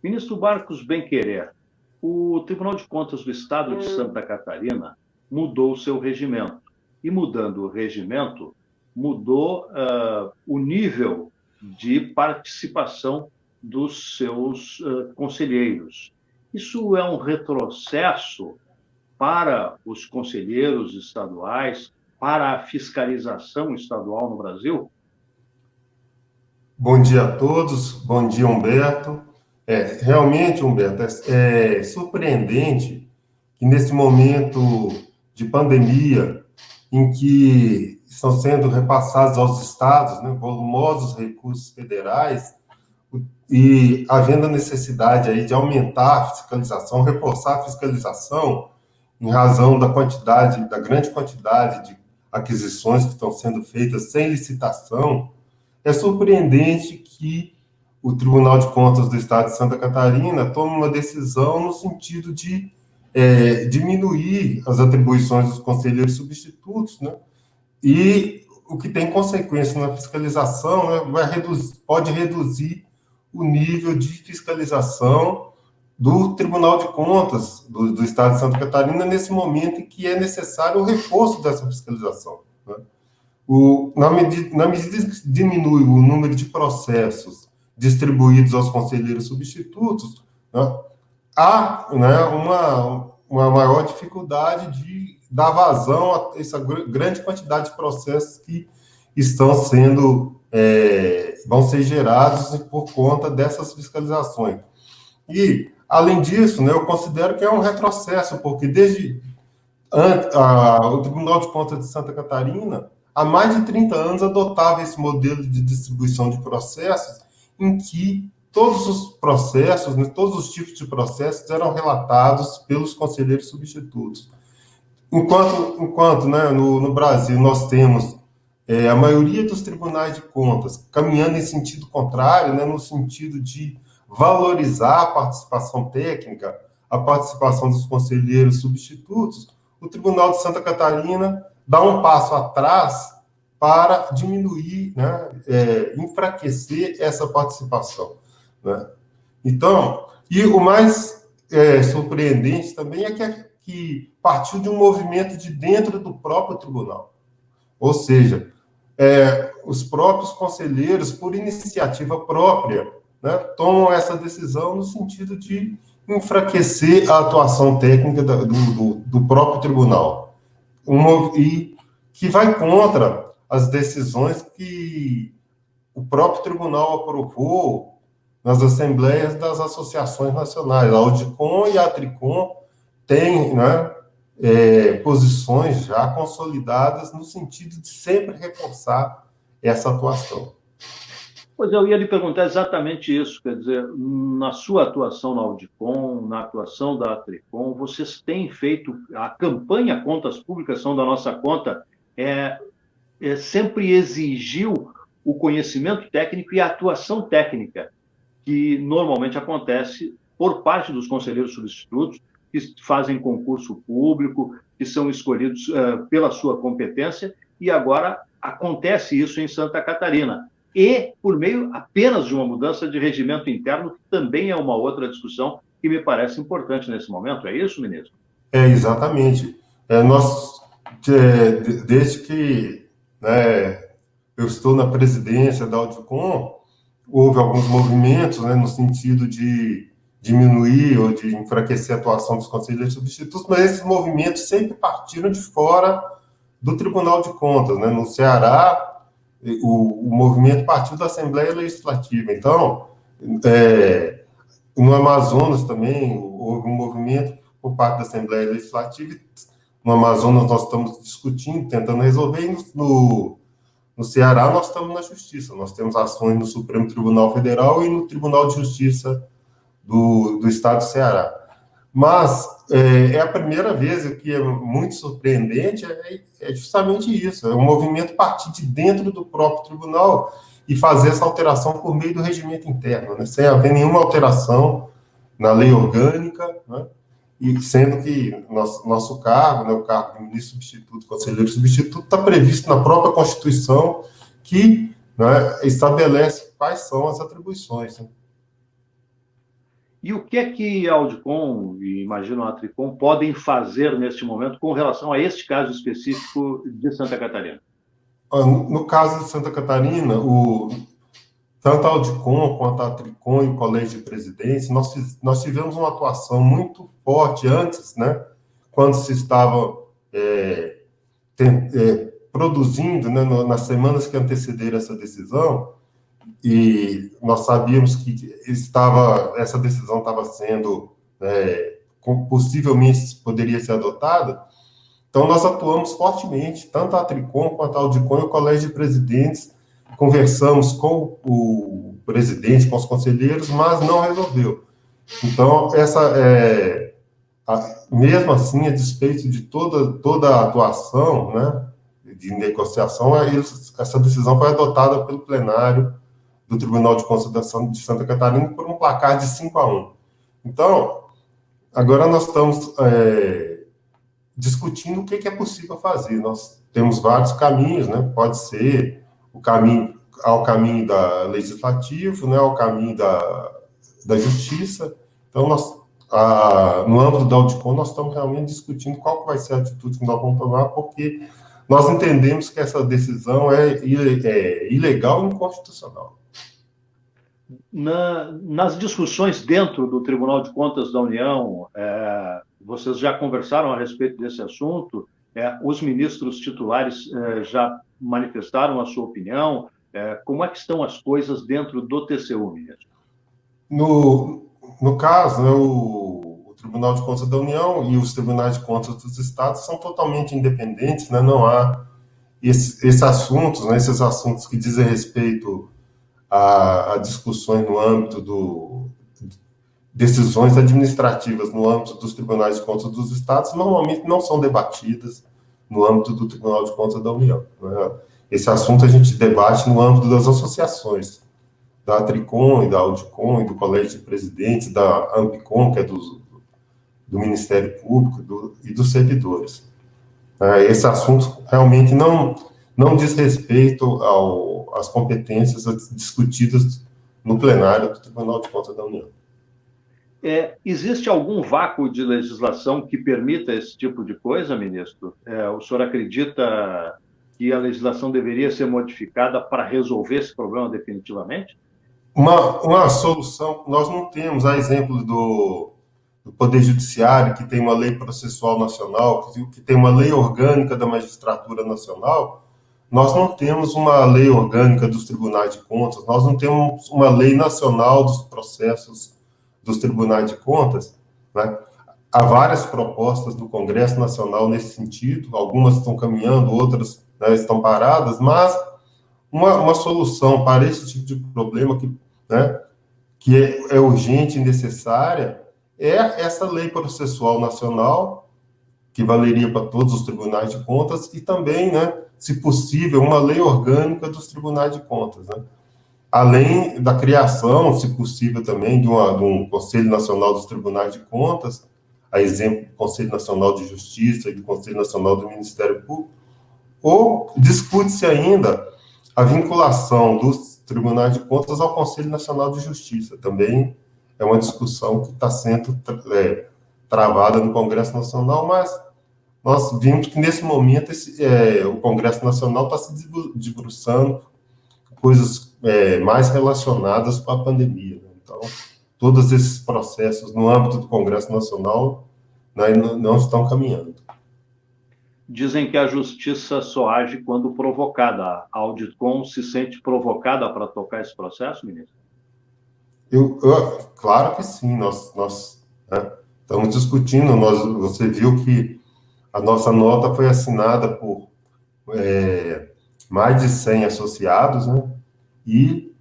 Ministro Marcos Benquerer, o Tribunal de Contas do Estado de Santa Catarina mudou o seu regimento. E mudando o regimento, mudou o nível de participação dos seus conselheiros. Isso é um retrocesso para os conselheiros estaduais, para a fiscalização estadual no Brasil? Bom dia a todos, bom dia, Humberto. Realmente, Humberto, é surpreendente que nesse momento de pandemia, em que estão sendo repassados aos estados, né, volumosos recursos federais, e havendo a necessidade aí de aumentar a fiscalização, reforçar a fiscalização, em razão da grande quantidade de aquisições que estão sendo feitas sem licitação. É surpreendente que o Tribunal de Contas do Estado de Santa Catarina tome uma decisão no sentido de diminuir as atribuições dos conselheiros substitutos, né? E o que tem consequência na fiscalização, né, pode reduzir o nível de fiscalização do Tribunal de Contas do Estado de Santa Catarina nesse momento em que é necessário o reforço dessa fiscalização, né? Na medida que diminui o número de processos distribuídos aos conselheiros substitutos, né, há, né, uma maior dificuldade de dar vazão a essa grande quantidade de processos que vão ser gerados por conta dessas fiscalizações. E, além disso, né, eu considero que é um retrocesso, porque o Tribunal de Contas de Santa Catarina, há mais de 30 anos, adotava esse modelo de distribuição de processos, em que todos os processos, né, todos os tipos de processos eram relatados pelos conselheiros substitutos. Enquanto né, no Brasil nós temos a maioria dos tribunais de contas caminhando em sentido contrário, né, no sentido de valorizar a participação técnica, a participação dos conselheiros substitutos, o Tribunal de Santa Catarina dá um passo atrás para diminuir, né, enfraquecer essa participação, né? Então, e o mais surpreendente também é que partiu de um movimento de dentro do próprio tribunal. Ou seja, os próprios conselheiros, por iniciativa própria, né, tomam essa decisão no sentido de enfraquecer a atuação técnica do próprio tribunal. E que vai contra as decisões que o próprio tribunal aprovou nas assembleias das associações nacionais. A Audicom e a Tricom têm, né, posições já consolidadas no sentido de sempre reforçar essa atuação. Pois eu ia lhe perguntar exatamente isso, quer dizer, na sua atuação na Audicom, na atuação da Tricom, vocês têm feito a campanha Contas Públicas São da Nossa Conta, sempre exigiu o conhecimento técnico e a atuação técnica, que normalmente acontece por parte dos conselheiros substitutos, que fazem concurso público, que são escolhidos pela sua competência, e agora acontece isso em Santa Catarina. E por meio apenas de uma mudança de regimento interno, que também é uma outra discussão que me parece importante nesse momento. É isso, ministro? Exatamente. Desde que, né, eu estou na presidência da Audicom, houve alguns movimentos, né, no sentido de diminuir ou de enfraquecer a atuação dos conselheiros substitutos, mas esses movimentos sempre partiram de fora do Tribunal de Contas, né? No Ceará, o movimento partiu da Assembleia Legislativa. Então, no Amazonas também houve um movimento por parte da Assembleia Legislativa. No Amazonas nós estamos discutindo, tentando resolver, e no Ceará nós estamos na Justiça. Nós temos ações no Supremo Tribunal Federal e no Tribunal de Justiça do Estado do Ceará. Mas é a primeira vez, o que é muito surpreendente é justamente isso, é um movimento partir de dentro do próprio tribunal e fazer essa alteração por meio do regimento interno, né, sem haver nenhuma alteração na lei orgânica, né, e sendo que nosso cargo, né, o cargo de ministro substituto, conselheiro substituto, está previsto na própria Constituição, que, né, estabelece quais são as atribuições, né? E o que é que a Audicom e, imagino, a Tricom podem fazer neste momento com relação a este caso específico de Santa Catarina? No caso de Santa Catarina, tanto a Audicom quanto a Tricom e o Colégio de Presidentes, nós tivemos uma atuação muito forte antes, né, quando se estava produzindo, né, nas semanas que antecederam essa decisão, e nós sabíamos que essa decisão estava sendo, possivelmente poderia ser adotada. Então, nós atuamos fortemente, tanto a Tricom quanto a Audicom e o Colégio de Presidentes, conversamos com o presidente, com os conselheiros, mas não resolveu. Então, mesmo assim, a despeito de toda a atuação, né, de negociação, essa decisão foi adotada pelo plenário do Tribunal de Contas de Santa Catarina por um placar de 5-1. Então, agora nós estamos discutindo o que é possível fazer. Nós temos vários caminhos, né? Pode ser ao caminho da legislativo, né? Ao caminho da justiça. Então, no âmbito da Audicom, nós estamos realmente discutindo qual vai ser a atitude que nós vamos tomar, porque nós entendemos que essa decisão é ilegal e inconstitucional. Nas discussões dentro do Tribunal de Contas da União, vocês já conversaram a respeito desse assunto? Os ministros titulares já manifestaram a sua opinião? Como é que estão as coisas dentro do TCU, ministro? No caso, né, o Tribunal de Contas da União e os Tribunais de Contas dos Estados são totalmente independentes, né? Não há esses assuntos, né, esses assuntos que dizem respeito a discussões no âmbito decisões administrativas no âmbito dos Tribunais de Contas dos Estados, normalmente não são debatidas no âmbito do Tribunal de Contas da União, né? Esse assunto a gente debate no âmbito das associações, da Tricom e da Audicom, e do Colégio de Presidentes, da Ampicom, que é do Ministério Público e dos servidores. Esse assunto realmente não diz respeito às competências discutidas no plenário do Tribunal de Contas da União. Existe algum vácuo de legislação que permita esse tipo de coisa, ministro? O senhor acredita que a legislação deveria ser modificada para resolver esse problema definitivamente? Uma solução, nós não temos, a exemplo do Poder Judiciário, que tem uma lei processual nacional, que tem uma lei orgânica da magistratura nacional. Nós não temos uma lei orgânica dos tribunais de contas, nós não temos uma lei nacional dos processos dos tribunais de contas, né? Há várias propostas do Congresso Nacional nesse sentido, algumas estão caminhando, outras, né, estão paradas, mas uma solução para esse tipo de problema que é urgente e necessária é essa lei processual nacional, que valeria para todos os tribunais de contas, e também, né, se possível, uma lei orgânica dos tribunais de contas, né? Além da criação, se possível, também de um Conselho Nacional dos Tribunais de Contas, a exemplo do Conselho Nacional de Justiça e do Conselho Nacional do Ministério Público, ou discute-se ainda a vinculação dos Tribunais de Contas ao Conselho Nacional de Justiça. Também é uma discussão que está sendo travada no Congresso Nacional, mas nós vimos que, nesse momento, o Congresso Nacional está se debruçando coisas mais relacionadas com a pandemia, né? Então, todos esses processos no âmbito do Congresso Nacional, né, não estão caminhando. Dizem que a justiça só age quando provocada. A Audicom se sente provocada para tocar esse processo, ministro? Claro que sim, nós né, estamos discutindo, você viu que a nossa nota foi assinada por mais de 100 associados, né? E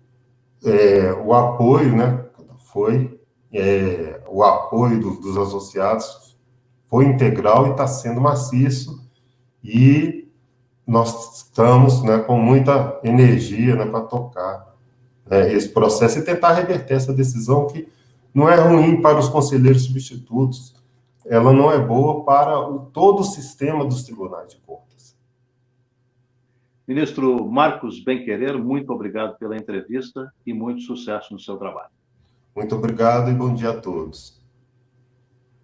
o apoio, né, o apoio dos associados foi integral e está sendo maciço, e nós estamos, né, com muita energia, né, para tocar esse processo e tentar reverter essa decisão, que não é ruim para os conselheiros substitutos, ela não é boa para todo o sistema dos tribunais de contas. Ministro Marcos Benquerer, muito obrigado pela entrevista e muito sucesso no seu trabalho. Muito obrigado e bom dia a todos.